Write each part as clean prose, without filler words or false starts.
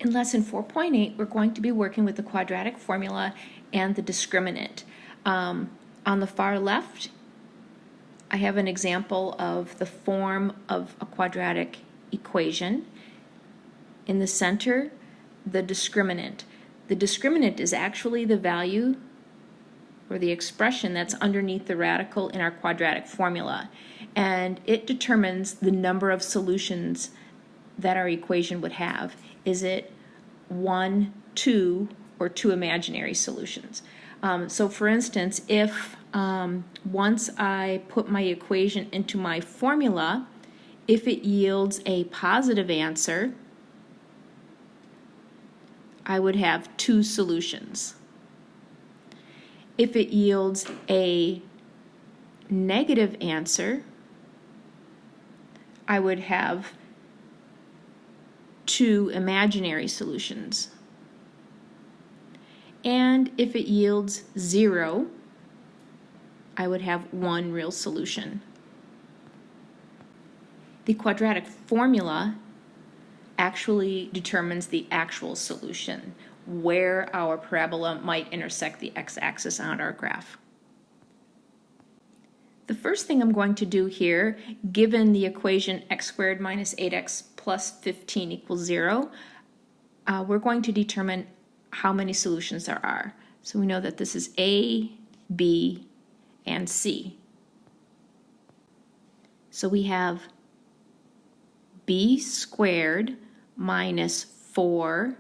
In lesson 4.8, we're going to be working with the quadratic formula and the discriminant. On the far left, I have an example of the form of a quadratic equation. In the center, the discriminant. The discriminant is actually the value or the expression that's underneath the radical in our quadratic formula, and it determines the number of solutions that our equation would have. Is it 1, 2, or 2 imaginary solutions? So for instance, if once I put my equation into my formula, if it yields a positive answer, I would have 2 solutions. If it yields a negative answer, I would have 2 imaginary solutions. And if it yields 0, I would have 1 real solution. The quadratic formula actually determines the actual solution, where our parabola might intersect the x-axis on our graph. The first thing I'm going to do here, given the equation x squared minus 8x plus 15 equals 0, we're going to determine how many solutions there are. So we know that this is A, B, and C. So we have B squared minus 4AC.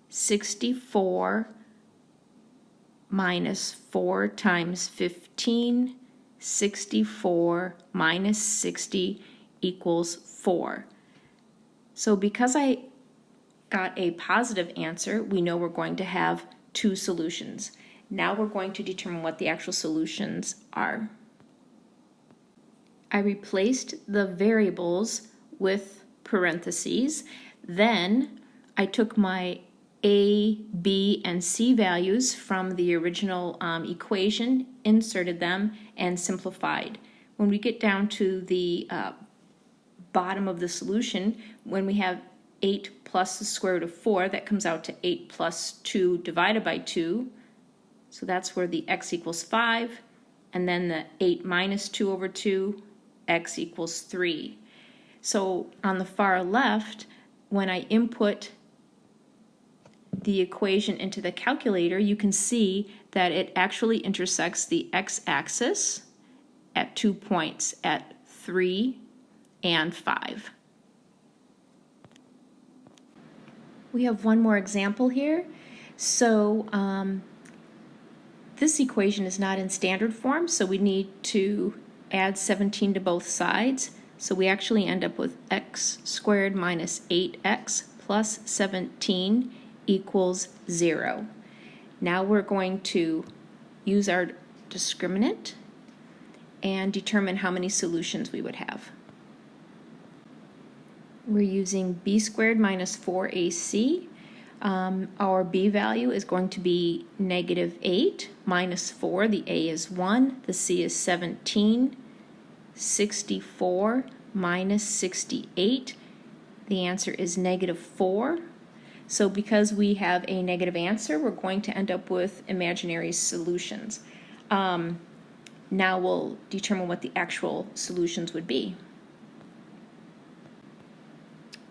64 minus 4 times 15, 64 minus 60 equals 4. So because I got a positive answer, we know we're going to have 2 solutions. Now we're going to determine what the actual solutions are. I replaced the variables with parentheses. Then I took my A, B, and C values from the original equation, inserted them, and simplified. When we get down to the bottom of the solution, when we have 8 plus the square root of 4, that comes out to 8 plus 2 divided by 2. So that's where the x equals 5, and then the 8 minus 2 over 2, x equals 3. So on the far left, when I input the equation into the calculator, you can see that it actually intersects the x-axis at 2 points, at 3 and 5. We have one more example here. So this equation is not in standard form, so we need to add 17 to both sides. So we actually end up with x squared minus 8x plus 17 equals 0. Now we're going to use our discriminant and determine how many solutions we would have. We're using b squared minus 4ac. Our b value is going to be negative 8 minus 4. The a is 1, the c is 17. 64 minus 68. The answer is negative 4. So because we have a negative answer, we're going to end up with imaginary solutions. Now we'll determine what the actual solutions would be.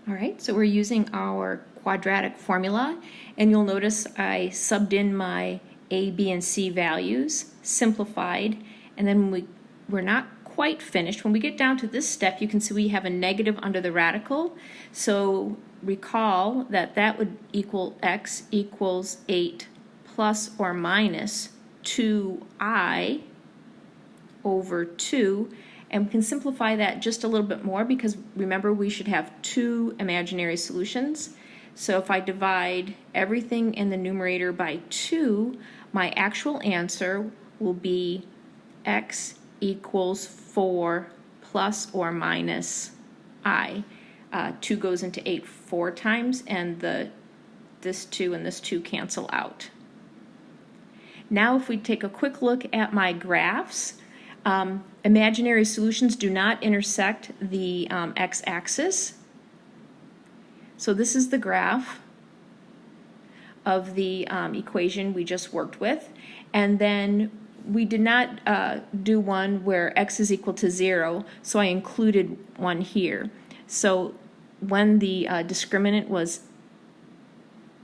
All right, so we're using our quadratic formula, and you'll notice I subbed in my A, B, and C values, simplified, and then we're not quite finished. When we get down to this step, you can see we have a negative under the radical. So recall that that would equal x equals 8 plus or minus 2i over 2. And we can simplify that just a little bit more because remember we should have 2 imaginary solutions. So if I divide everything in the numerator by 2, my actual answer will be x equals 4 plus or minus I. 2 goes into 8 4 times, and this 2 and this 2 cancel out. Now if we take a quick look at my graphs, Imaginary solutions do not intersect the x-axis. So this is the graph of the equation we just worked with. And then we did not do one where x is equal to 0, so I included one here. So when the discriminant was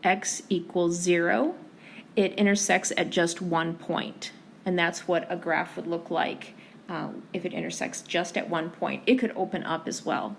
x equals 0, it intersects at just one point. And that's what a graph would look like if it intersects just at one point. It could open up as well.